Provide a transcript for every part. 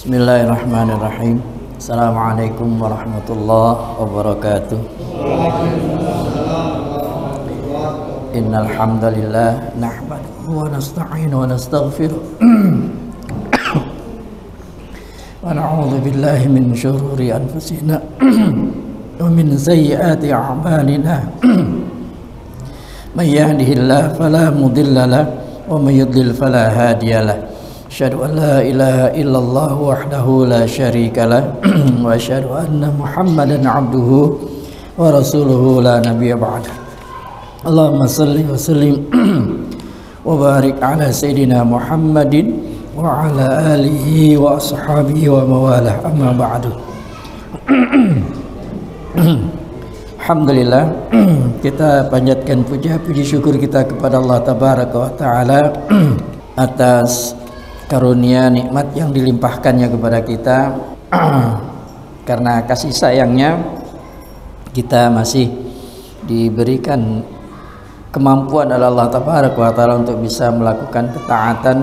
Bismillahirrahmanirrahim. Assalamualaikum warahmatullahi wabarakatuh. Innal hamdalillah nahmaduhu wa nasta'inuhu wa nastaghfiruh wa na'udzu billahi min shururi anfusina wa min sayyiati a'malina. May yahdihillahu fala mudilla lahu wa may yudlil fala hadiya lahu. Asyhadu an la ilaha illallah wahdahu la syarika lah wa asyhadu anna Muhammadan abduhu wa rasuluhu la nabiyya ba'dah. Allahumma salli wa sallim wa barik ala sayyidina Muhammadin wa ala alihi wa ashabihi wa mawalah, amma ba'du. Alhamdulillah, kita panjatkan puji syukur kita kepada Allah tabaraka wa taala atas karunia nikmat yang dilimpahkannya kepada kita. Karena kasih sayangnya kita masih diberikan kemampuan oleh Allah tabaraka wa taala untuk bisa melakukan ketaatan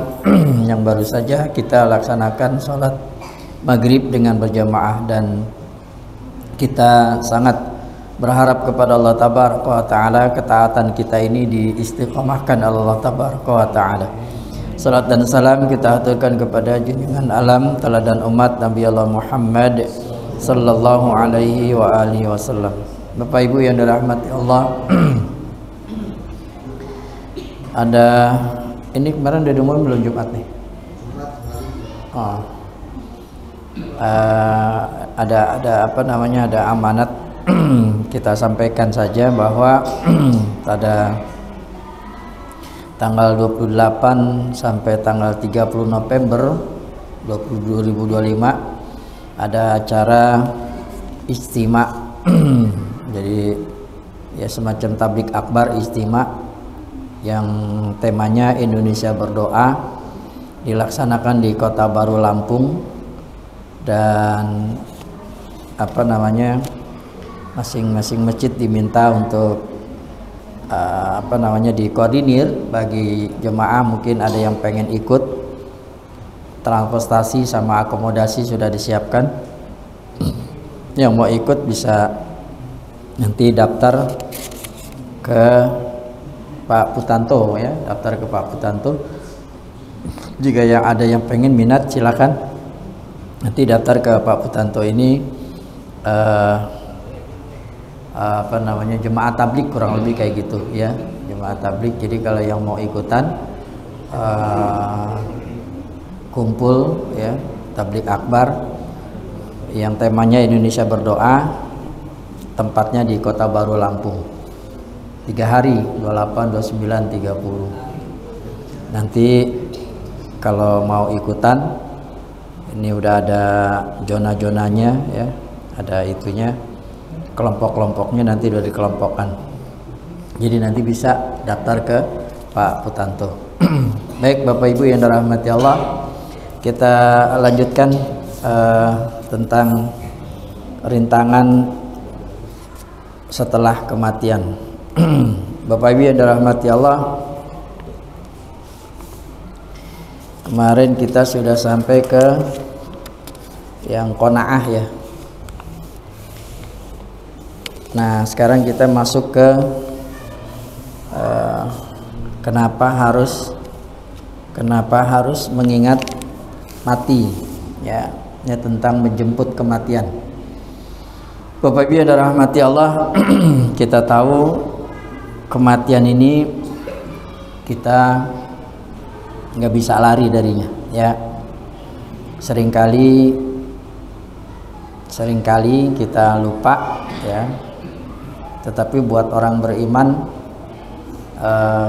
yang baru saja kita laksanakan sholat maghrib dengan berjamaah, dan kita sangat berharap kepada Allah tabaraka wa taala ketaatan kita ini diistiqomahkan oleh Allah tabaraka wa taala. Salat dan salam kita aturkan kepada junjungan alam teladan umat Nabi Allah Muhammad sallallahu alaihi wa alihi wasallam. Bapak Ibu yang dirahmati Allah, ada ini kemarin dari umum belum Jumat nih. Ada apa namanya, ada amanat kita sampaikan saja bahwa pada tanggal 28 sampai tanggal 30 November 2025 ada acara istima. Jadi ya semacam tablik akbar istima yang temanya Indonesia Berdoa, dilaksanakan di Kota Baru Lampung, dan apa namanya, masing-masing masjid diminta untuk dikoordinir bagi jemaah. Mungkin ada yang pengen ikut, transportasi sama akomodasi sudah disiapkan. Yang mau ikut bisa nanti daftar ke Pak Putanto ya, daftar ke Pak Putanto. Jika yang ada yang pengen minat silakan nanti daftar ke Pak Putanto. Ini jemaah tablik, kurang lebih kayak gitu ya, jemaah tablik. Jadi kalau yang mau ikutan kumpul ya, tablik akbar yang temanya Indonesia Berdoa, tempatnya di Kota Baru Lampung, 3 hari 28, 29, 30. Nanti kalau mau ikutan, ini udah ada zona-zonanya ya, ada itunya, kelompok-kelompoknya nanti udah dikelompokkan. Jadi nanti bisa daftar ke Pak Putanto. Baik Bapak Ibu yang dirahmati Allah, kita lanjutkan tentang rintangan setelah kematian. Bapak Ibu yang dirahmati Allah, kemarin kita sudah sampai ke yang qanaah ya. Nah sekarang kita masuk ke kenapa harus mengingat mati ya, tentang menjemput kematian. Bapak Ibu yang dirahmati Allah, kita tahu kematian ini kita nggak bisa lari darinya ya. Seringkali kita lupa ya. Tetapi buat orang beriman,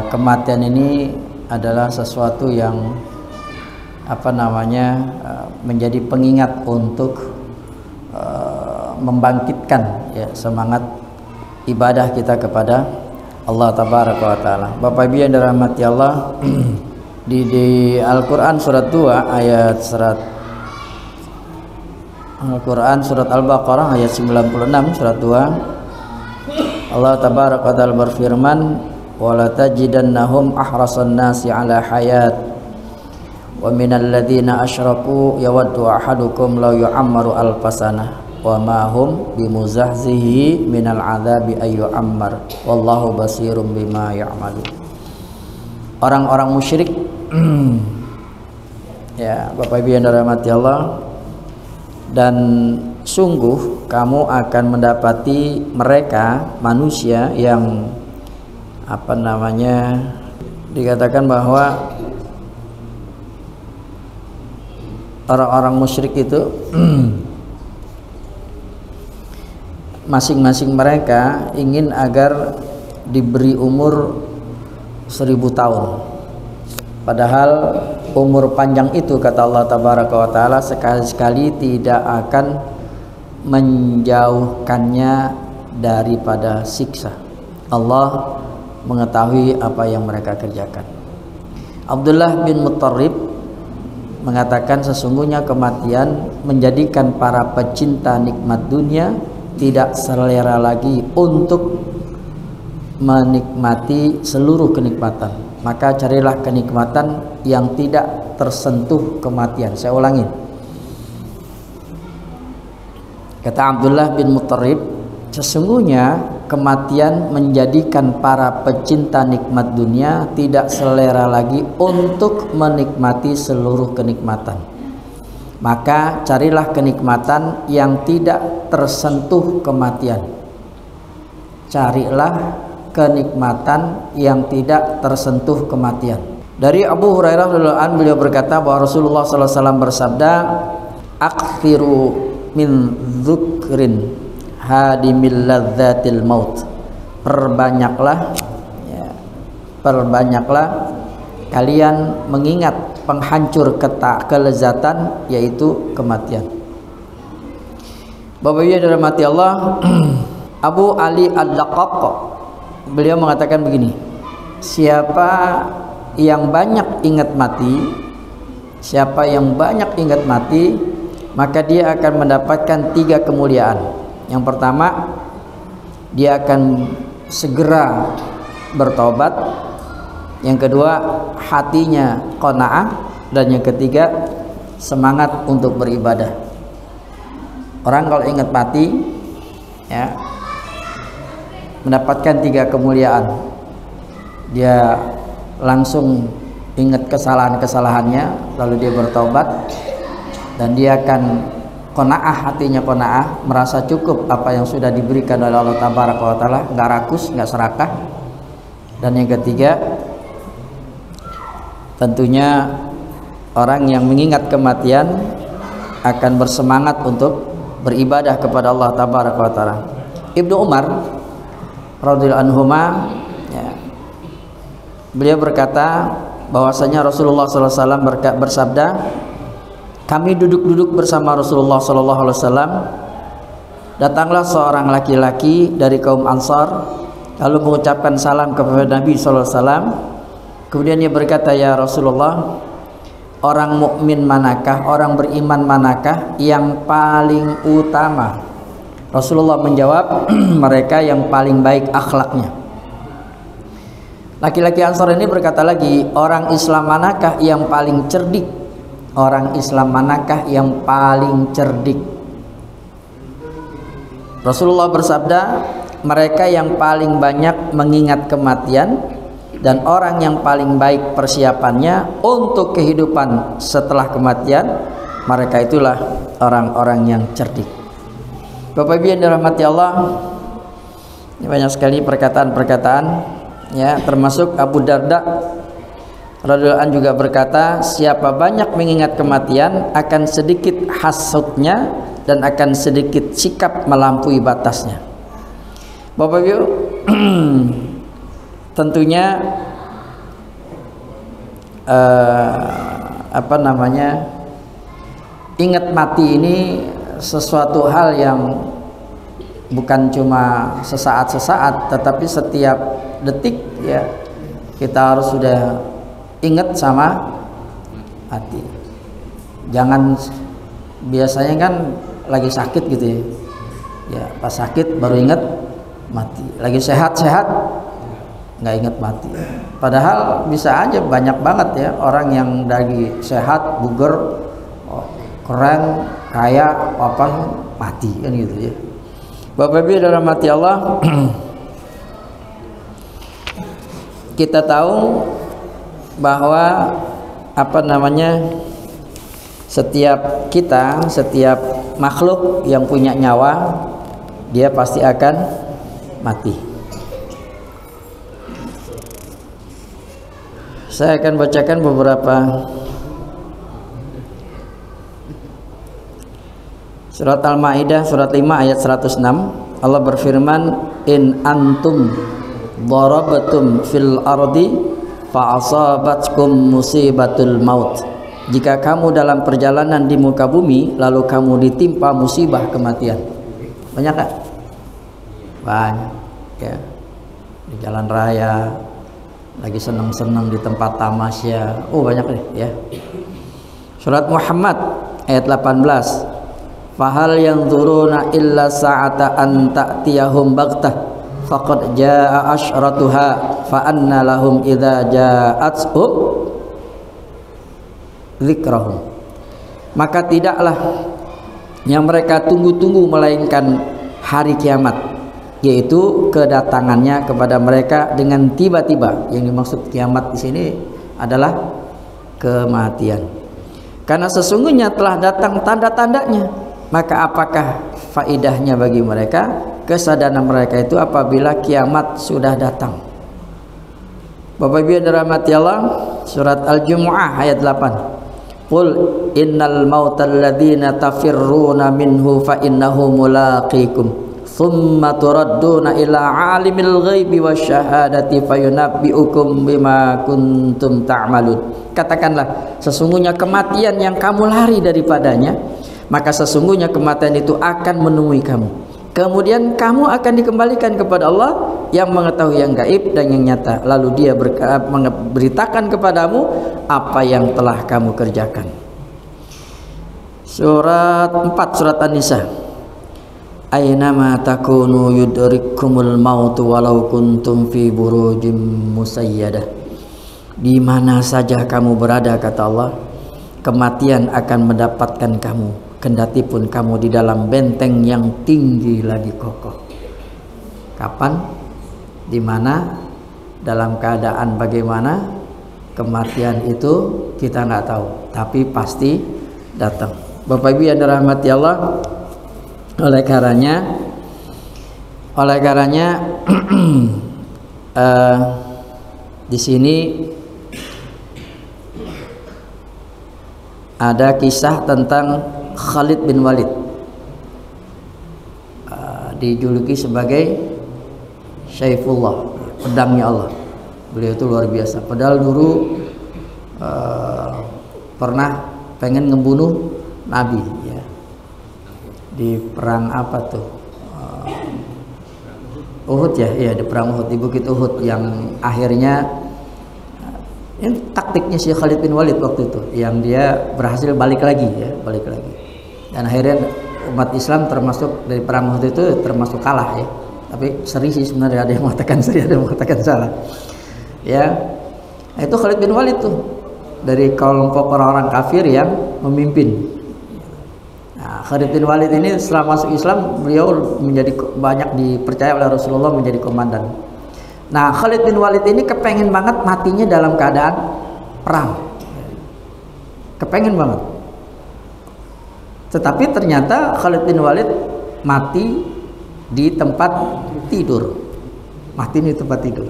kematian ini adalah sesuatu yang menjadi pengingat untuk membangkitkan ya, semangat ibadah kita kepada Allah tabaraka wa taala. Bapak Ibu yang dirahmati Allah, di Al-Qur'an surat 2 ayat Al-Qur'an surat Al-Baqarah ayat 96, surat 2, Allah tabaraka wa taala berfirman, "Wala tajidannahum ahrasan nasi ala hayat wa minal ladzina asyraku yawaddu ahadukum law yu'ammaru alfasanah wa ma hum bimuzahzihi minal adzabi ay yu'ammar wallahu basirum bima ya'malun. Orang-orang musyrik ya Bapak Ibu yang dirahmati Allah, dan sungguh kamu akan mendapati mereka manusia yang dikatakan bahwa orang-orang musyrik itu masing-masing mereka ingin agar diberi umur 1000 tahun. Padahal umur panjang itu kata Allah Tabaraka wa Ta'ala sekali-sekali tidak akan menjauhkannya daripada siksa. Allah mengetahui apa yang mereka kerjakan. Abdullah bin Muttarrib mengatakan sesungguhnya kematian menjadikan para pecinta nikmat dunia tidak selera lagi untuk menikmati seluruh kenikmatan, maka carilah kenikmatan yang tidak tersentuh kematian. Saya ulangi, kata Abdullah bin Muttarrib, sesungguhnya kematian menjadikan para pecinta nikmat dunia tidak selera lagi untuk menikmati seluruh kenikmatan, maka carilah kenikmatan yang tidak tersentuh kematian. Carilah kenikmatan yang tidak tersentuh kematian. Dari Abu Hurairah radhiyallahu anhu, beliau berkata bahwa Rasulullah sallallahu alaihi wasallam bersabda, "Akthiru min dzukrin hadimil ladzatil maut." Perbanyaklah kalian mengingat penghancur kelezatan, yaitu kematian. Bapak Ibu yang dirahmati Allah, Abu Ali Ad-Daqqaq beliau mengatakan begini, siapa yang banyak ingat mati, maka dia akan mendapatkan 3 kemuliaan. Yang pertama, dia akan segera bertobat. Yang kedua, hatinya qanaah. Dan yang ketiga, semangat untuk beribadah. Orang kalau ingat mati ya, mendapatkan 3 kemuliaan. Dia langsung ingat kesalahan-kesalahannya, lalu dia bertobat, dan dia akan qanaah, hatinya qanaah, merasa cukup apa yang sudah diberikan oleh Allah Tabaraka wa Ta'ala, nggak rakus, nggak serakah. Dan yang ketiga, tentunya orang yang mengingat kematian akan bersemangat untuk beribadah kepada Allah Tabaraka wa Ta'ala. Ibnu Umar radhiyallahu anhuma ya, beliau berkata bahwasanya Rasulullah sallallahu alaihi wasallam bersabda, kami duduk-duduk bersama Rasulullah sallallahu alaihi wasallam, datanglah seorang laki-laki dari kaum Ansar lalu mengucapkan salam kepada Nabi sallallahu alaihi wasallam. Kemudian dia berkata, ya Rasulullah, orang mukmin manakah, orang beriman manakah yang paling utama? Rasulullah menjawab, mereka yang paling baik akhlaknya. Laki-laki Ansar ini berkata lagi, orang Islam manakah yang paling cerdik? Orang Islam manakah yang paling cerdik? Rasulullah bersabda, mereka yang paling banyak mengingat kematian, dan orang yang paling baik persiapannya untuk kehidupan setelah kematian, mereka itulah orang-orang yang cerdik. Bapak Ibu yang dirahmati Allah, ini banyak sekali perkataan-perkataan ya, termasuk Abu Darda radhiyallahu anhu juga berkata, siapa banyak mengingat kematian akan sedikit hasutnya dan akan sedikit sikap melampaui batasnya. Bapak Ibu, tentunya ingat mati ini sesuatu hal yang bukan cuma sesaat-sesaat, tetapi setiap detik ya, kita harus sudah ingat sama mati. Jangan biasanya kan lagi sakit gitu ya, ya pas sakit baru ingat mati. Lagi sehat-sehat nggak ingat mati. Padahal bisa aja banyak banget ya orang yang dari sehat, bugar, keren, kaya, apa mati kan gitu ya. Bapak Ibu dalam mati Allah, kita tahu bahwa setiap kita, setiap makhluk yang punya nyawa, dia pasti akan mati. Saya akan bacakan beberapa surat Al-Maidah surat 5 ayat 106. Allah berfirman, in antum darabatum fil ardi fa asabatkum musibatul maut. Jika kamu dalam perjalanan di muka bumi lalu kamu ditimpa musibah kematian. Banyak kan? Banyak ya. Di jalan raya lagi senang-senang di tempat tamasya. Oh banyak nih ya. Surat Muhammad ayat 18. Fahal yanzuruna illa sa'ata an ta'tiyahum baghtah faqad jaa asyratuha fa anna lahum idza ja'atuhum dzikrahum. Maka tidaklah yang mereka tunggu-tunggu melainkan hari kiamat, yaitu kedatangannya kepada mereka dengan tiba-tiba. Yang dimaksud kiamat di sini adalah kematian. Karena sesungguhnya telah datang tanda-tandanya. Maka apakah faidahnya bagi mereka? Kesadaran mereka itu apabila kiamat sudah datang. Bapak Ibu yang dirahmati Allah, surat Al-Jumu'ah ayat 8. Qul innal mautal ladzina tafirruna minhu fa innahu mulaqikum thumma turadduna ila alimil ghaibi wasyahadati fayunabbiukum bima kuntum ta'malun. Katakanlah, sesungguhnya kematian yang kamu lari daripadanya, maka sesungguhnya kematian itu akan menemui kamu. Kemudian kamu akan dikembalikan kepada Allah yang mengetahui yang gaib dan yang nyata. Lalu dia memberitakan kepadamu apa yang telah kamu kerjakan. Surat 4 surat An-Nisa. Aynama takunu yudrikumul mautu walau kuntum fi burujim musayyadah. Di mana saja kamu berada, kata Allah, kematian akan mendapatkan kamu, kendati pun kamu di dalam benteng yang tinggi lagi kokoh. Kapan, di mana, dalam keadaan bagaimana, kematian itu kita nggak tahu, tapi pasti datang. Bapak Ibu yang dirahmati Allah, oleh karenanya di sini ada kisah tentang Khalid bin Walid, dijuluki sebagai Syaifullah, pedangnya Allah. Beliau itu luar biasa. Padahal dulu pernah pengen ngebunuh Nabi ya. Di perang apa tuh? Uhud ya, iya di perang Uhud, di Bukit Uhud, yang akhirnya ini taktiknya si Khalid bin Walid waktu itu, yang dia berhasil balik lagi ya, balik lagi. Dan akhirnya umat Islam termasuk dari perang Uhud itu termasuk kalah ya. Tapi seri sih sebenarnya, ada yang mengatakan seri, ada yang mengatakan salah. Ya, itu Khalid bin Walid tuh dari kelompok orang-orang kafir yang memimpin. Nah, Khalid bin Walid ini setelah masuk Islam, beliau menjadi banyak dipercaya oleh Rasulullah menjadi komandan. Nah, Khalid bin Walid ini kepengen banget matinya dalam keadaan perang, kepengen banget. Tetapi ternyata Khalid bin Walid mati di tempat tidur, mati di tempat tidur.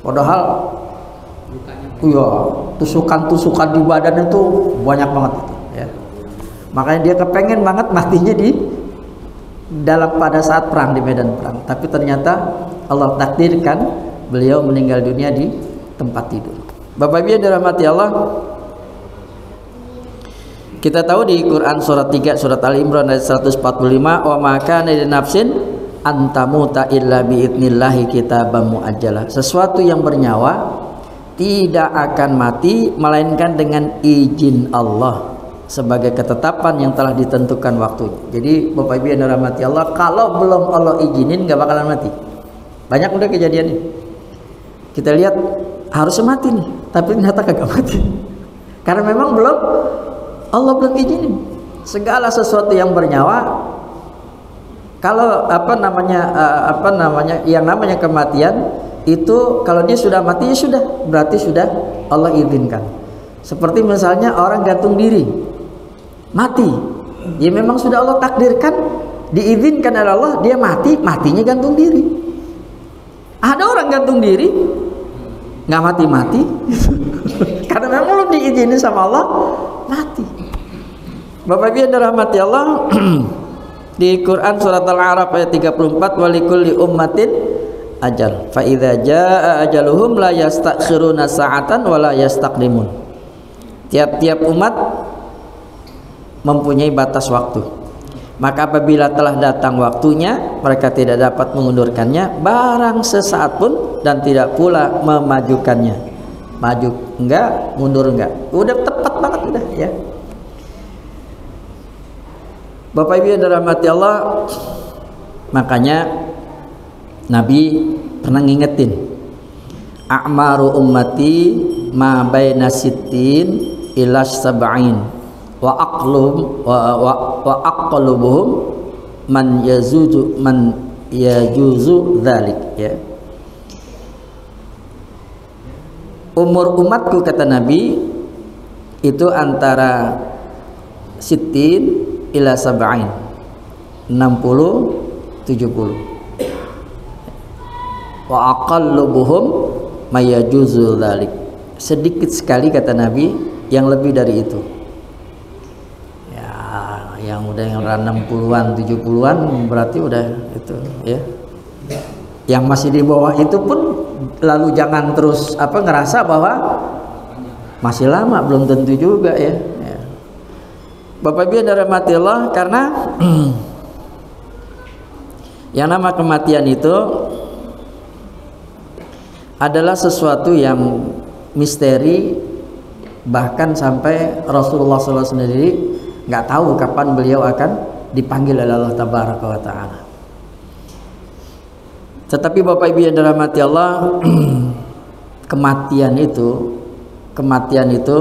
Padahal iya, tusukan-tusukan di badan itu banyak banget itu ya. Makanya dia kepengen banget matinya di dalam pada saat perang, di medan perang. Tapi ternyata Allah takdirkan beliau meninggal dunia di tempat tidur. Bapak Ibu yang dirahmati Allah, kita tahu di Quran surat 3 surat Al-Imran ayat 145, wa ma kana li nafsin antamuta illa biidnillahi kitaban muajjalah. Sesuatu yang bernyawa tidak akan mati melainkan dengan izin Allah sebagai ketetapan yang telah ditentukan waktunya. Jadi Bapak Ibu yang dirahmati Allah, kalau belum Allah izinin nggak bakalan mati. Banyak udah kejadian ini. Kita lihat harusnya mati nih, tapi ternyata kagak mati. Karena memang Allah belum izinin. Segala sesuatu yang bernyawa, kalau yang namanya kematian itu, kalau dia sudah mati ya sudah, berarti sudah Allah izinkan. Seperti misalnya orang gantung diri, mati, ya memang sudah Allah takdirkan, diizinkan oleh Allah, dia mati, matinya gantung diri. Ada orang gantung diri nggak mati-mati karena memang belum diizinin sama Allah mati. Bapak Ibu yang dirahmati Allah, di Quran surat Al-A'raf ayat 34, walikulli ummatin ajal fa idza jaa ajaluhum la yastakhiruna sa'atan wa la yastaqdimun. Tiap-tiap umat mempunyai batas waktu, maka apabila telah datang waktunya, mereka tidak dapat mengundurkannya barang sesaat pun, dan tidak pula memajukannya. Maju enggak, mundur enggak, udah tepat banget udah ya. Bapak Ibu yang dirahmati Allah, makanya Nabi pernah ngingetin, a'maru ummati ma baina sittin ila sab'in wa aqlubuhum man yajuzu dzalik ya. Umur umatku, kata Nabi, itu antara sittin ila sab'in, 60 70, wa aqallubuhum mayajuzu dzalik, sedikit sekali kata Nabi yang lebih dari itu ya. Yang udah yang 60-an 70-an berarti udah itu ya. Yang masih di bawah itu pun lalu jangan terus ngerasa bahwa masih lama, belum tentu juga ya. Bapak Ibu yang dirahmati Allah, karena yang nama kematian itu adalah sesuatu yang misteri, bahkan sampai Rasulullah SAW sendiri nggak tahu kapan beliau akan dipanggil oleh Allah Tabaraka wa Ta'ala. Tetapi Bapak Ibu yang dirahmati Allah, kematian itu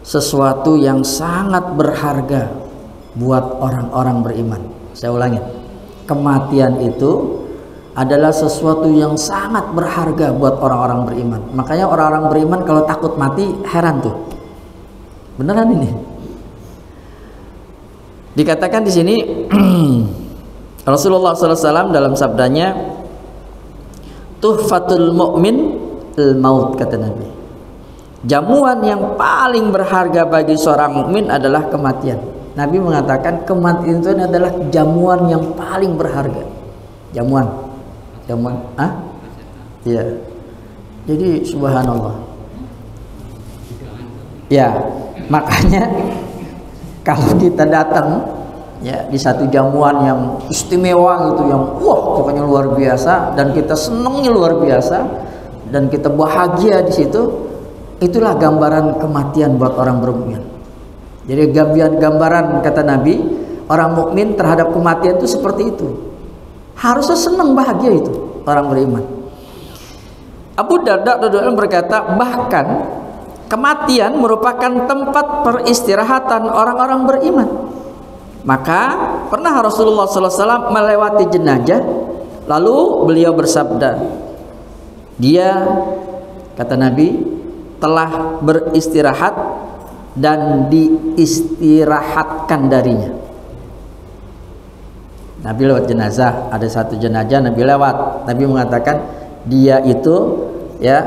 sesuatu yang sangat berharga buat orang-orang beriman. Saya ulangi, kematian itu adalah sesuatu yang sangat berharga buat orang-orang beriman. Makanya orang-orang beriman kalau takut mati heran tuh, beneran ini. Dikatakan di sini Rasulullah SAW dalam sabdanya, tuhfatul mu'min al-maut, kata Nabi. Jamuan yang paling berharga bagi seorang mukmin adalah kematian. Nabi mengatakan kematian itu adalah jamuan yang paling berharga. Jamuan, iya. Jadi subhanallah. Ya, makanya kalau kita datang ya di satu jamuan yang istimewa gitu, yang pokoknya luar biasa, dan kita senengnya luar biasa, dan kita bahagia di situ, itulah gambaran kematian buat orang beriman. Jadi gambaran kata Nabi, orang mukmin terhadap kematian itu seperti itu. Harusnya senang, bahagia itu orang beriman. Abu Darda radhiyallahu anhu berkata, bahkan kematian merupakan tempat peristirahatan orang-orang beriman. Maka pernah Rasulullah SAW melewati jenazah, lalu beliau bersabda, dia, kata Nabi, telah beristirahat dan diistirahatkan darinya. Nabi lewat jenazah, ada satu jenazah Nabi lewat, Nabi mengatakan dia itu ya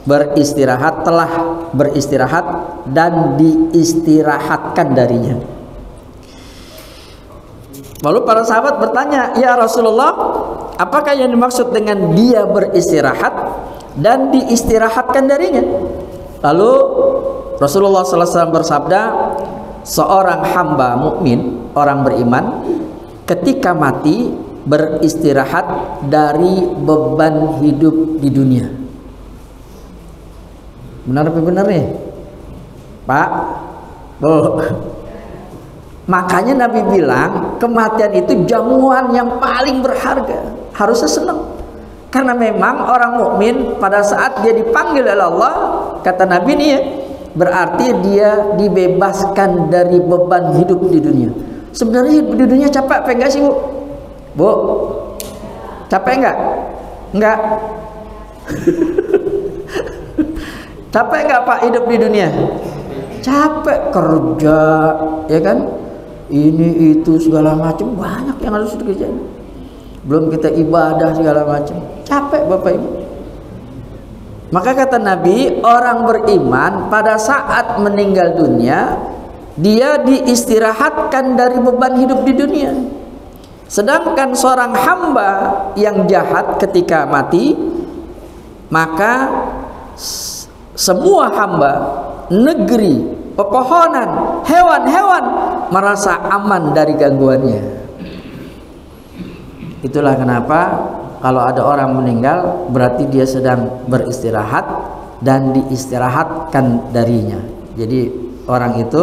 beristirahat, telah beristirahat dan diistirahatkan darinya. Lalu para sahabat bertanya, ya Rasulullah, apakah yang dimaksud dengan dia beristirahat dan diistirahatkan darinya? Lalu Rasulullah SAW bersabda, seorang hamba mukmin, orang beriman, ketika mati beristirahat dari beban hidup di dunia. Benar apa benar nih, Pak? Makanya Nabi bilang kematian itu jamuan yang paling berharga. Harusnya senang. Karena memang orang mukmin pada saat dia dipanggil oleh Allah, kata Nabi nih ya, berarti dia dibebaskan dari beban hidup di dunia. Sebenarnya hidup di dunia capek apa enggak sih, Bu? Bu, capek enggak? Enggak. Capek enggak Pak hidup di dunia? Capek, kerja, ya kan? Ini itu segala macam, banyak yang harus dikerjain. Belum kita ibadah segala macam. Capek Bapak Ibu. Maka kata Nabi, orang beriman pada saat meninggal dunia, dia diistirahatkan dari beban hidup di dunia. Sedangkan seorang hamba yang jahat ketika mati, maka semua hamba, negeri, pepohonan, hewan-hewan merasa aman dari gangguannya. Itulah kenapa kalau ada orang meninggal berarti dia sedang beristirahat dan diistirahatkan darinya. Jadi orang itu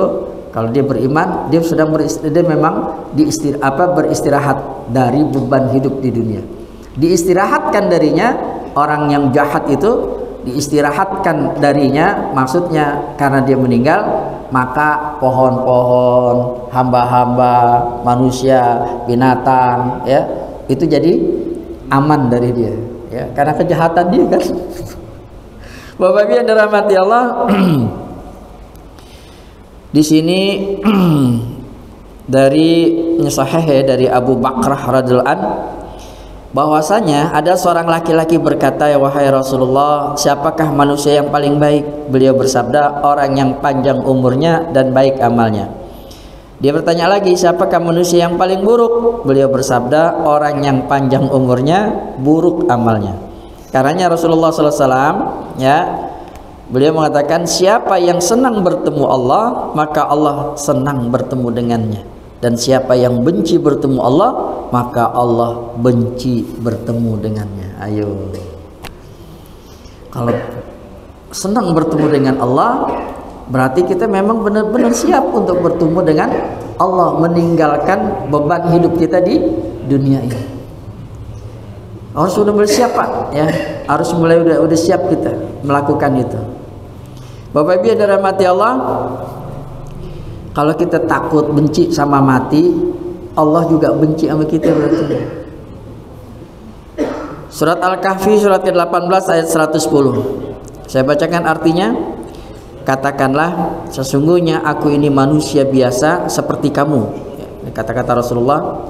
kalau dia beriman, dia sedang beristirahat dari beban hidup di dunia. Diistirahatkan darinya. Orang yang jahat itu diistirahatkan darinya, maksudnya karena dia meninggal, maka pohon-pohon, hamba-hamba, manusia, binatang, ya, itu jadi aman dari dia, ya, karena kejahatan dia kan. Bapak Ibu yang dirahmati Allah, di sini dari Sahih dari Abu Bakrah radhiyallahu an, bahwasanya ada seorang laki-laki berkata, ya wahai Rasulullah, siapakah manusia yang paling baik? Beliau bersabda, orang yang panjang umurnya dan baik amalnya. Dia bertanya lagi, siapakah manusia yang paling buruk? Beliau bersabda, orang yang panjang umurnya, buruk amalnya. Karenanya Rasulullah SAW, ya, beliau mengatakan, siapa yang senang bertemu Allah, maka Allah senang bertemu dengannya. Dan siapa yang benci bertemu Allah, maka Allah benci bertemu dengannya. Ayo, kalau senang bertemu dengan Allah, berarti kita memang benar-benar siap untuk bertemu dengan Allah, meninggalkan beban hidup kita di dunia ini. Harus sudah bersiap Pak, ya, harus mulai udah siap kita melakukan itu. Bapak Ibu yang dirahmati Allah, kalau kita takut benci sama mati, Allah juga benci sama kita berarti. Surat Al-Kahfi surat ke-18 ayat 110. Saya bacakan artinya. Katakanlah, sesungguhnya aku ini manusia biasa seperti kamu. Kata-kata Rasulullah,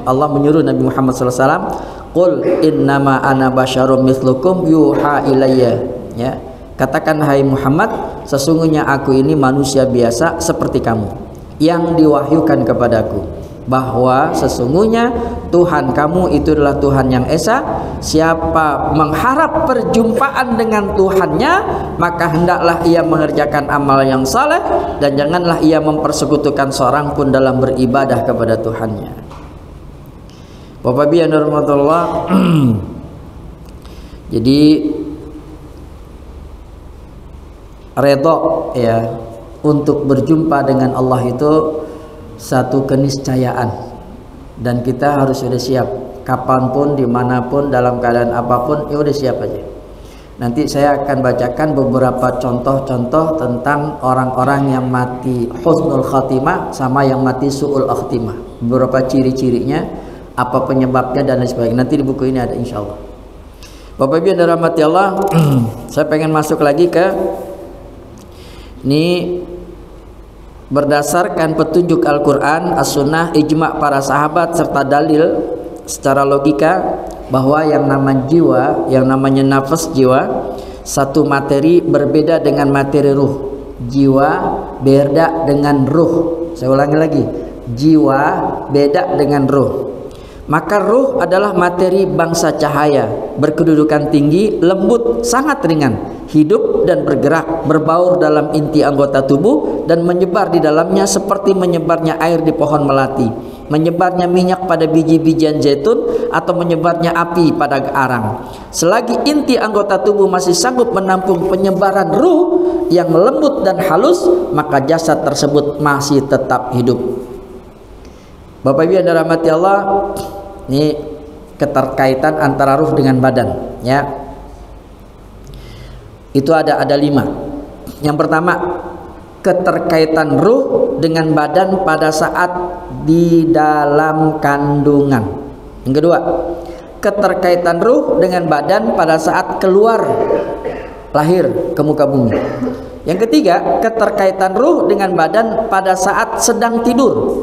Allah menyuruh Nabi Muhammad SAW, qul innama ana basyarum mithlukum yuha ilayya, ya. Katakan, hai Muhammad, sesungguhnya aku ini manusia biasa seperti kamu, yang diwahyukan kepadaku bahwa sesungguhnya Tuhan kamu itu adalah Tuhan yang esa. Siapa mengharap perjumpaan dengan Tuhannya, maka hendaklah ia mengerjakan amal yang saleh, dan janganlah ia mempersekutukan seorang pun dalam beribadah kepada Tuhannya. Bapak Ibu yang dirahmati Allah, jadi redha, ya, untuk berjumpa dengan Allah itu satu keniscayaan, dan kita harus sudah siap kapanpun, dimanapun, dalam keadaan apapun, ya udah siap aja. Nanti saya akan bacakan beberapa contoh-contoh tentang orang-orang yang mati husnul khatimah sama yang mati su'ul khatimah, beberapa ciri-cirinya, apa penyebabnya dan lain sebagainya. Nanti di buku ini ada insyaallah. Bapak Ibu yang dirahmati Allah, saya pengen masuk lagi ke ini berdasarkan petunjuk Al-Quran, As-Sunnah, ijma' para sahabat serta dalil secara logika bahwa yang namanya jiwa, yang namanya nafas jiwa, satu materi berbeda dengan materi ruh. Jiwa beda dengan ruh. Saya ulangi lagi, jiwa beda dengan ruh. Maka ruh adalah materi bangsa cahaya, berkedudukan tinggi, lembut, sangat ringan, hidup dan bergerak, berbaur dalam inti anggota tubuh dan menyebar di dalamnya seperti menyebarnya air di pohon melati, menyebarnya minyak pada biji-bijian zaitun, atau menyebarnya api pada arang. Selagi inti anggota tubuh masih sanggup menampung penyebaran ruh yang lembut dan halus, maka jasad tersebut masih tetap hidup. Bapak Ibu yang dirahmati Allah, ini keterkaitan antara ruh dengan badan, ya. Itu ada 5. Yang pertama, keterkaitan ruh dengan badan pada saat di dalam kandungan. Yang kedua, keterkaitan ruh dengan badan pada saat keluar lahir ke muka bumi. Yang ketiga, keterkaitan ruh dengan badan pada saat sedang tidur.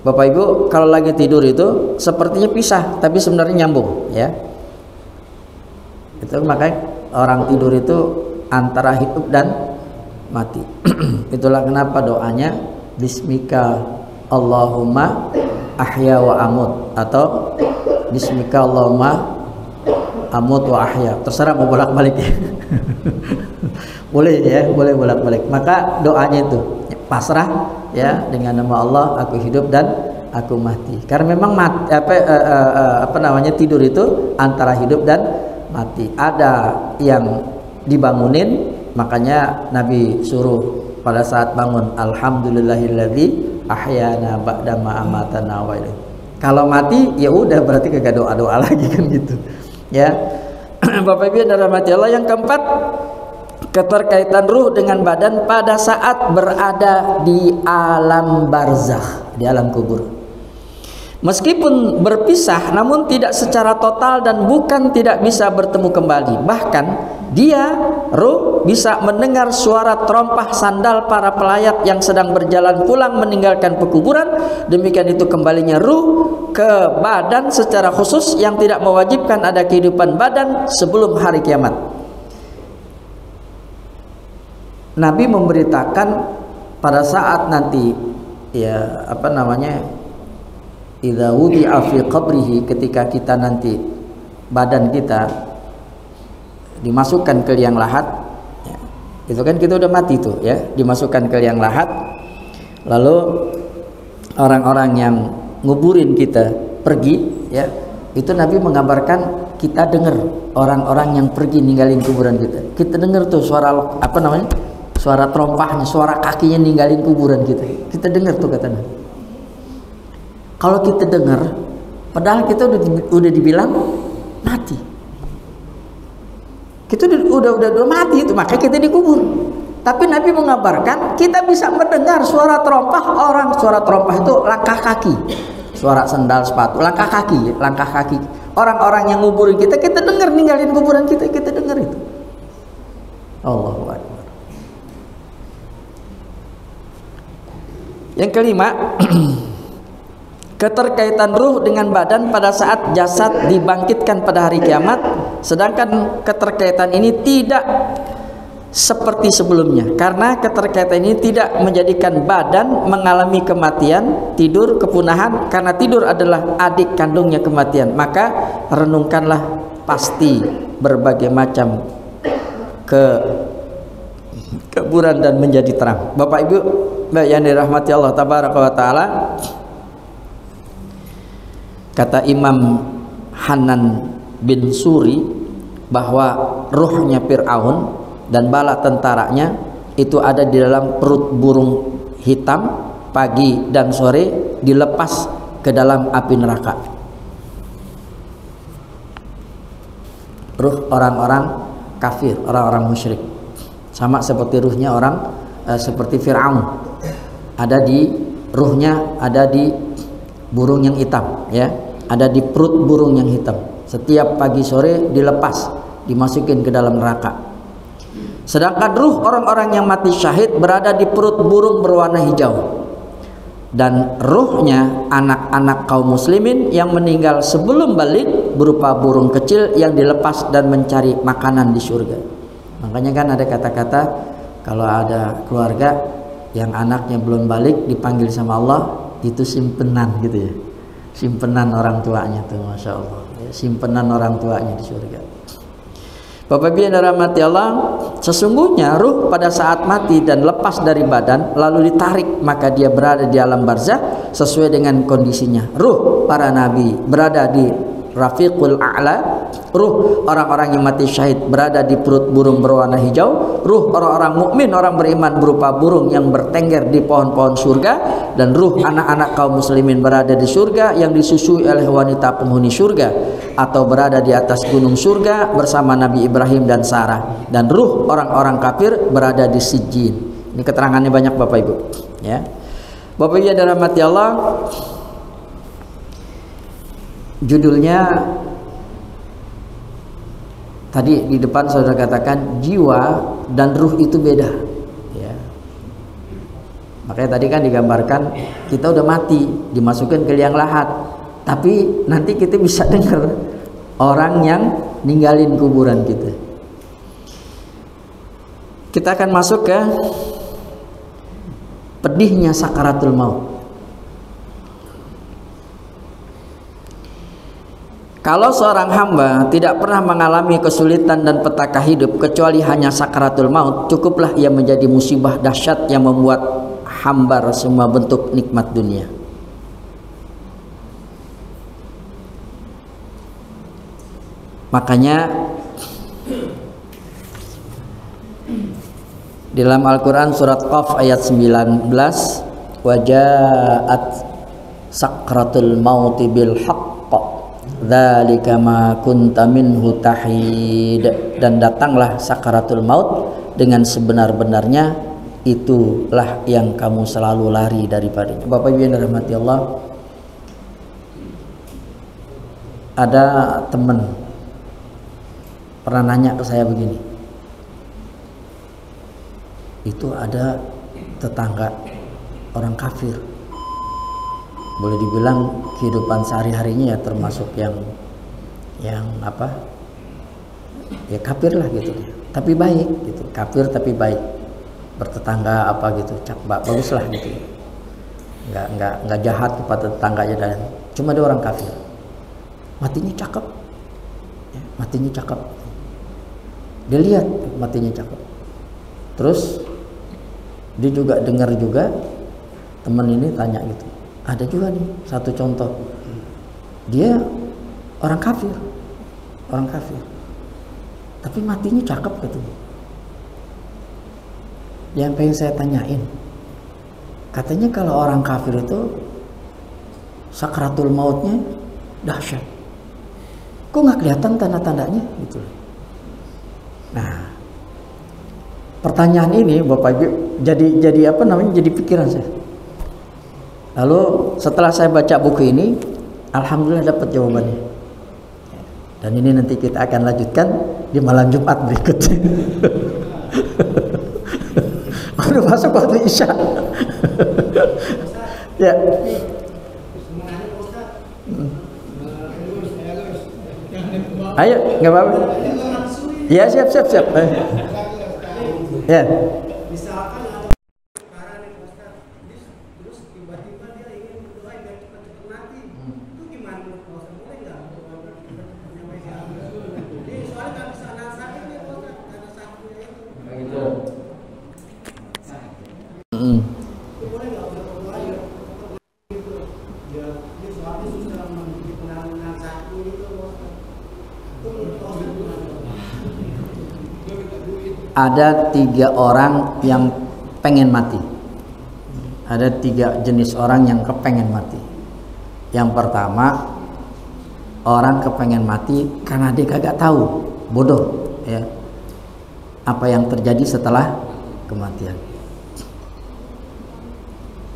Bapak Ibu, kalau lagi tidur itu sepertinya pisah, tapi sebenarnya nyambung, ya. Itu makanya orang tidur itu antara hidup dan mati. Itulah kenapa doanya Bismika Allahumma ahya wa amut, atau Bismika Allahumma amut wa ahya. Terserah mau bolak-balik ya. Boleh ya, boleh bolak-balik. Maka doanya itu pasrah ya, dengan nama Allah aku hidup dan aku mati. Karena memang tidur itu antara hidup dan mati. Ada yang dibangunin, makanya Nabi suruh pada saat bangun, alhamdulillahilladzi ahyana ba'da ma amatana wa ilaihi. Kalau mati ya udah, berarti kagak doa-doa lagi kan gitu. Ya. Bapak Ibu yang dirahmati Allah, yang keempat, keterkaitan ruh dengan badan pada saat berada di alam barzakh, di alam kubur. Meskipun berpisah, namun tidak secara total dan bukan tidak bisa bertemu kembali. Bahkan dia, ruh, bisa mendengar suara terompah sandal para pelayat yang sedang berjalan pulang meninggalkan pekuburan. Demikian itu kembalinya ruh ke badan secara khusus yang tidak mewajibkan ada kehidupan badan sebelum hari kiamat. Nabi memberitakan pada saat nanti ya idza wudi'a fi qabrihi, ketika kita nanti badan kita dimasukkan ke liang lahat, ya, itu kan kita udah mati tuh ya, dimasukkan ke liang lahat, lalu orang-orang yang nguburin kita pergi ya, itu Nabi menggambarkan kita dengar orang-orang yang pergi ninggalin kuburan kita dengar tuh suara suara terompahnya, suara kakinya ninggalin kuburan kita dengar tuh katanya. Kalau kita dengar, padahal kita udah dibilang mati, kita udah mati itu, makanya kita dikubur. Tapi Nabi mengabarkan kita bisa mendengar suara terompah orang. Suara terompah itu langkah kaki, suara sendal sepatu, langkah kaki orang-orang yang nguburin kita dengar ninggalin kuburan kita dengar itu. Allahu Akbar. Yang kelima, keterkaitan ruh dengan badan pada saat jasad dibangkitkan pada hari kiamat, sedangkan keterkaitan ini tidak seperti sebelumnya, karena keterkaitan ini tidak menjadikan badan mengalami kematian, tidur, kepunahan, karena tidur adalah adik kandungnya kematian. Maka renungkanlah pasti berbagai macam kekuburan dan menjadi terang. Bapak Ibu yang dirahmati Allah tabaraka wa taala, kata Imam Hanan bin Suri bahwa ruhnya Fir'aun dan bala tentaranya itu ada di dalam perut burung hitam, pagi dan sore dilepas ke dalam api neraka. Ruh orang-orang kafir, orang-orang musyrik, sama seperti ruhnya seperti Fir'aun, ruhnya ada di burung yang hitam ya, ada di perut burung yang hitam. Setiap pagi sore dilepas, dimasukin ke dalam neraka. Sedangkan ruh orang-orang yang mati syahid berada di perut burung berwarna hijau. Dan ruhnya anak-anak kaum muslimin yang meninggal sebelum balik berupa burung kecil yang dilepas dan mencari makanan di surga. Makanya kan ada kata-kata kalau ada keluarga yang anaknya belum balik dipanggil sama Allah, itu simpenan gitu ya, simpenan orang tuanya tuh, masya Allah ya, simpenan orang tuanya di surga. Bapak Ibu yang dirahmati Allah, sesungguhnya ruh pada saat mati dan lepas dari badan lalu ditarik, maka dia berada di alam barzakh sesuai dengan kondisinya. Ruh para nabi berada di rafiqul a'la, ruh orang-orang yang mati syahid berada di perut burung berwarna hijau, ruh orang-orang mukmin, orang beriman berupa burung yang bertengger di pohon-pohon surga, dan ruh anak-anak kaum muslimin berada di surga yang disusui oleh wanita penghuni surga, atau berada di atas gunung surga bersama Nabi Ibrahim dan Sarah, dan ruh orang-orang kafir berada di Sijjin. Ini keterangannya banyak Bapak Ibu, ya. Bapak Ibu yang dirahmati Allah, judulnya tadi di depan saudara katakan jiwa dan ruh itu beda, ya. Makanya tadi kan digambarkan kita udah mati, dimasukkan ke liang lahat, tapi nanti kita bisa dengar orang yang ninggalin kuburan kita. Kita akan masuk ke pedihnya sakaratul maut. Kalau seorang hamba tidak pernah mengalami kesulitan dan petaka hidup kecuali hanya sakaratul maut, cukuplah ia menjadi musibah dahsyat yang membuat hambar semua bentuk nikmat dunia. Makanya di dalam Al-Quran surat Qaf ayat 19, wajaat sakratul mauti bil haqq dzalika ma kunta minhu tahid, dan datanglah sakaratul maut dengan sebenar-benarnya, itulah yang kamu selalu lari daripadanya. Bapak Ibu yang dirahmati Allah, ada teman pernah nanya ke saya begini, itu ada tetangga orang kafir, boleh dibilang kehidupan sehari-harinya ya termasuk yang apa, ya kafir lah gitu, tapi baik gitu, kafir tapi baik, bertetangga apa gitu, bagus lah gitu, nggak jahat kepada tetangganya, dan cuma dia orang kafir, matinya cakep, ya, matinya cakep, dia lihat matinya cakep, terus dia juga dengar juga teman ini tanya gitu, ada juga nih satu contoh, dia orang kafir, tapi matinya cakep gitu. Yang pengen saya tanyain, katanya kalau orang kafir itu sakratul mautnya dahsyat, kok nggak kelihatan tanda-tandanya gitu. Nah, pertanyaan ini Bapak Ibu jadi apa namanya, jadi pikiran saya. Lalu setelah saya baca buku ini, alhamdulillah dapat jawabannya. Dan ini nanti kita akan lanjutkan di malam Jumat berikutnya. Udah masuk waktu Isya. Ya. Ayo, nggak apa-apa. Ya, siap. Ya. Misalkan ada perkara nih Ustaz, terus tiba-tiba dia ingin berdoa biar cepat-cepat mati, itu gimana Ustaz? Boleh nggak berdoa biar cepat-cepat sampai ke akhir? Jadi soalnya nggak bisa nasahin ya Ustaz, karena sakitnya itu. Begitu. Itu boleh nggak berdoa biar gitu? Ya, ini soalnya susah memiliki penanganan sakit itu Ustaz. Itu menurut Ustaz gimana? Ada 3 orang yang pengen mati. Ada 3 jenis orang yang kepengen mati. Yang pertama, orang kepengen mati karena dia kagak tahu, bodoh ya, apa yang terjadi setelah kematian.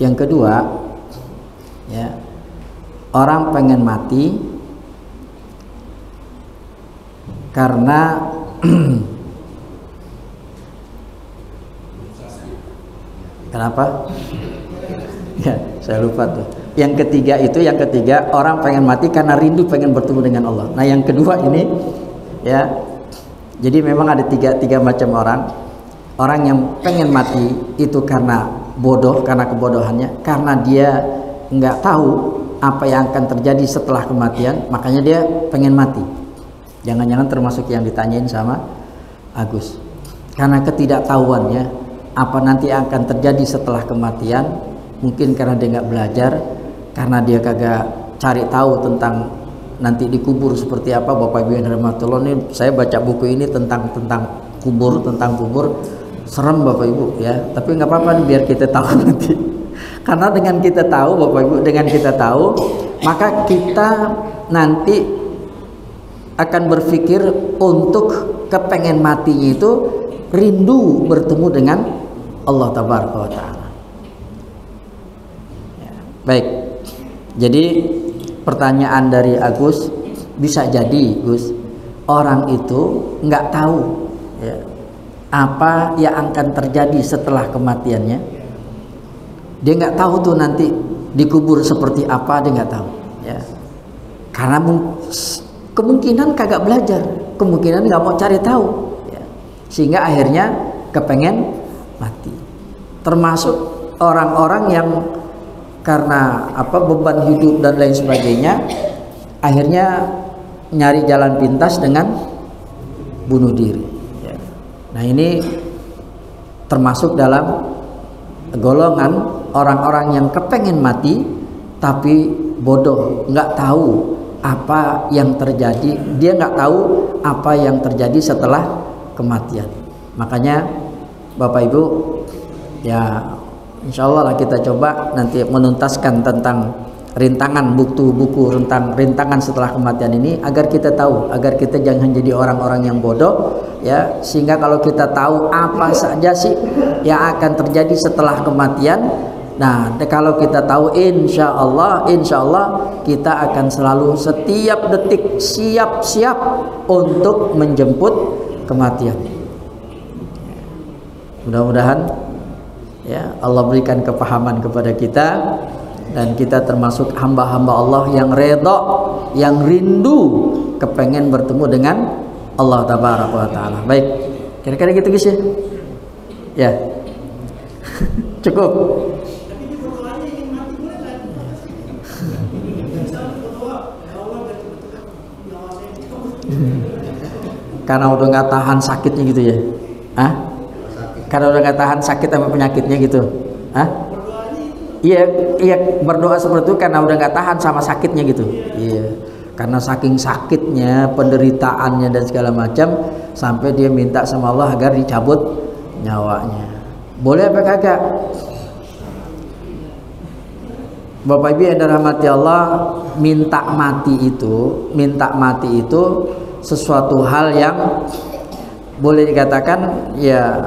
Yang kedua, ya, orang pengen mati karena kenapa? Ya, saya lupa tuh. Yang ketiga orang pengen mati karena rindu pengen bertemu dengan Allah. Nah, yang kedua ini ya. Jadi memang ada tiga macam orang. Orang yang pengen mati itu karena bodoh, karena kebodohannya, karena dia nggak tahu apa yang akan terjadi setelah kematian, makanya dia pengen mati. Jangan-jangan termasuk yang ditanyain sama Agus. Karena ketidaktahuannya apa nanti akan terjadi setelah kematian, mungkin karena dia nggak belajar, karena dia kagak cari tahu tentang nanti dikubur seperti apa. Bapak Ibu yang dirahmati Allah, ini saya baca buku ini tentang kubur, serem Bapak Ibu ya, tapi nggak apa-apa biar kita tahu nanti. Karena dengan kita tahu Bapak Ibu, dengan kita tahu, maka kita nanti akan berpikir untuk kepengen matinya itu rindu bertemu dengan Allah Tabaraka wa Ta'ala ya. Baik, jadi pertanyaan dari Agus, bisa jadi Gus, orang itu nggak tahu ya, apa yang akan terjadi setelah kematiannya. Dia nggak tahu tuh nanti dikubur seperti apa, dia nggak tahu ya, karena kemungkinan kagak belajar, kemungkinan nggak mau cari tahu ya. Sehingga akhirnya kepengen mati. Termasuk orang-orang yang karena beban hidup dan lain sebagainya, akhirnya nyari jalan pintas dengan bunuh diri ya. Nah ini termasuk dalam golongan orang-orang yang kepengen mati tapi bodoh, nggak tahu apa yang terjadi, dia nggak tahu apa yang terjadi setelah kematian. Makanya Bapak Ibu ya, insya Allah lah kita coba nanti menuntaskan tentang rintangan buku tentang rintangan setelah kematian ini, agar kita tahu, agar kita jangan jadi orang-orang yang bodoh ya, sehingga kalau kita tahu apa saja sih yang akan terjadi setelah kematian, nah kalau kita tahu insya Allah kita akan selalu setiap detik siap-siap untuk menjemput kematian. Mudah-mudahan ya Allah berikan kepahaman kepada kita, dan kita termasuk hamba-hamba Allah yang redha, yang rindu kepengen bertemu dengan Allah Tabaraka wa Ta'ala. Baik, kira-kira gitu guys ya. Ya. Cukup. Karena udah nggak tahan sakitnya gitu ya. Hah? Karena udah nggak tahan sakit sama penyakitnya gitu. Hah? Iya, berdoa seperti itu karena udah nggak tahan sama sakitnya gitu. Iya, karena saking sakitnya, penderitaannya dan segala macam, sampai dia minta sama Allah agar dicabut nyawanya. Boleh apa kagak? Bapak Ibu yang dirahmati Allah, minta mati itu sesuatu hal yang boleh dikatakan ya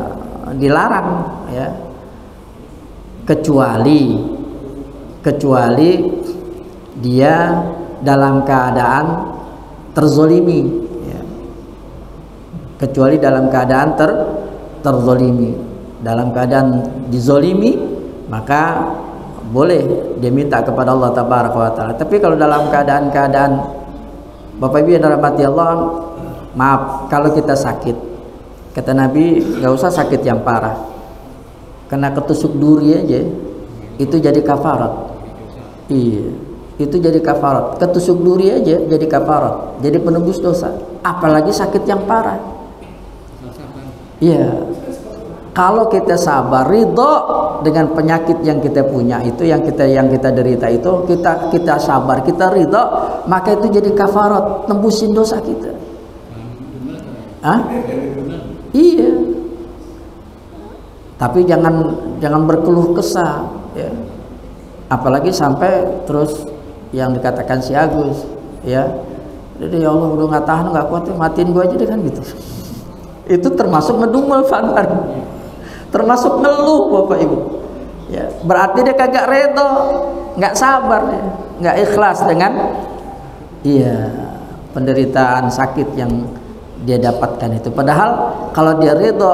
dilarang ya, kecuali dia dalam keadaan terzolimi ya. Kecuali dalam keadaan terzolimi, dalam keadaan dizolimi, maka boleh dia minta kepada Allah Tabaraka wa Ta'ala. Tapi kalau dalam keadaan Bapak Ibu yang dirahmati Allah, maaf kalau kita sakit, kata Nabi gak usah sakit yang parah, kena ketusuk duri aja itu jadi kafarat. Iya, itu jadi kafarat. Ketusuk duri aja jadi kafarat, jadi penebus dosa, apalagi sakit yang parah. Iya, kalau kita sabar, ridho dengan penyakit yang kita punya itu, yang kita derita itu, kita sabar, kita ridho, maka itu jadi kafarat, nembusin dosa kita. Hah? Iya. Tapi jangan berkeluh kesah ya. Apalagi sampai terus yang dikatakan si Agus ya, jadi ya Allah udah nggak tahan, nggak kuat, matiin gua aja deh kan gitu. Itu termasuk ngedumel fadar, termasuk ngeluh Bapak Ibu ya. Berarti dia kagak redo, nggak sabar ya, nggak ikhlas dengan penderitaan sakit yang dia dapatkan itu. Padahal kalau dia ridho,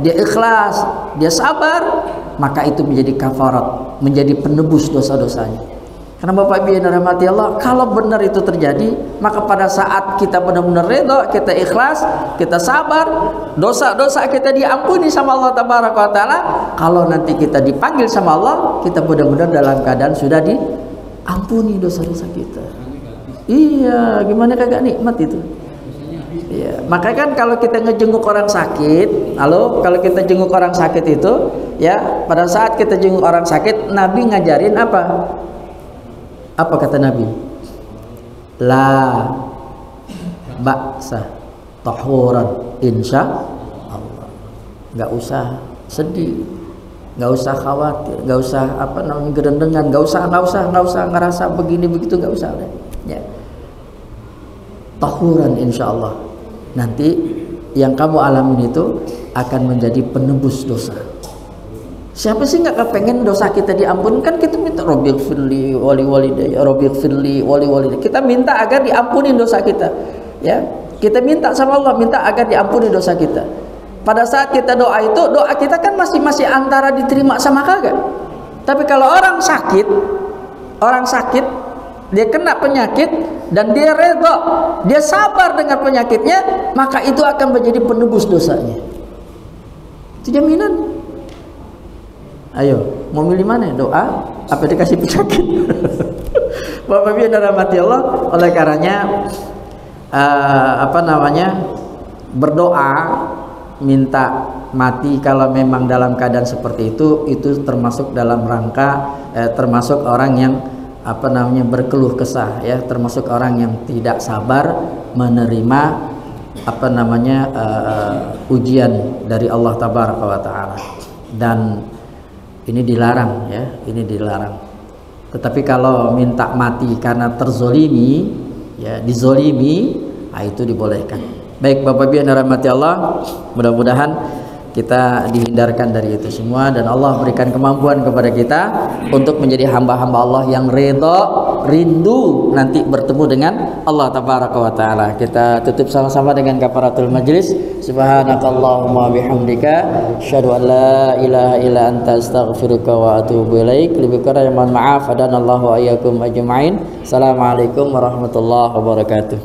dia ikhlas, dia sabar, maka itu menjadi kafarat, menjadi penebus dosa-dosanya. Karena Bapak Ibu yang dirahmati Allah, kalau benar itu terjadi, maka pada saat kita benar-benar ridho, kita ikhlas, kita sabar, dosa-dosa kita diampuni sama Allah Tabaraka wa Ta'ala. Kalau nanti kita dipanggil sama Allah, kita benar-benar dalam keadaan sudah diampuni dosa-dosa kita. Iya, gimana kagak nikmat itu? Iya, makanya kan kalau kita ngejenguk orang sakit, kalau kita jenguk orang sakit itu, ya pada saat kita jenguk orang sakit, Nabi ngajarin apa? Apa kata Nabi? la ba'sa tahuran insya Allah. Nggak usah sedih, nggak usah khawatir, nggak usah gerendengan, nggak usah ngerasa begini begitu, nggak usah ya. Tahuran insya Allah. Nanti yang kamu alamin itu akan menjadi penebus dosa. Siapa sih nggak kepengen dosa kita diampunkan? Kita minta Rabbighfirli wali walidayya, Rabbighfirli wali walidayya. Kita minta agar diampuni dosa kita, ya. Kita minta sama Allah, minta agar diampuni dosa kita. Pada saat kita doa itu, doa kita kan masih antara diterima sama kagak. Tapi kalau orang sakit, dia kena penyakit dan dia redha, dia sabar dengan penyakitnya, maka itu akan menjadi penebus dosanya. Itu jaminan. Ayo, mau milih mana? Doa apa dikasih penyakit? Bapak Ibu yang dirahmati Allah, oleh karenanya berdoa minta mati kalau memang dalam keadaan seperti itu termasuk dalam rangka termasuk orang yang berkeluh kesah, ya, termasuk orang yang tidak sabar menerima ujian dari Allah Tabaraka wa Ta'ala. Dan ini dilarang, ya, ini dilarang. Tetapi kalau minta mati karena terzolimi, ya, dizolimi, itu dibolehkan. Baik Bapak Ibu yang dirahmati Allah, mudah-mudahan kita dihindarkan dari itu semua dan Allah berikan kemampuan kepada kita untuk menjadi hamba-hamba Allah yang rindu nanti bertemu dengan Allah Tabaraka wa Ta'ala. Kita tutup sama-sama dengan kafaratul majlis. Subhanakallahumma bihamdika asyhadu an la ilaha illa anta astaghfiruka wa atubu ilaik. Lebih kurang mohon maaf. Hadanallahu wa iyyakum ajmain. Assalamualaikum warahmatullahi wabarakatuh.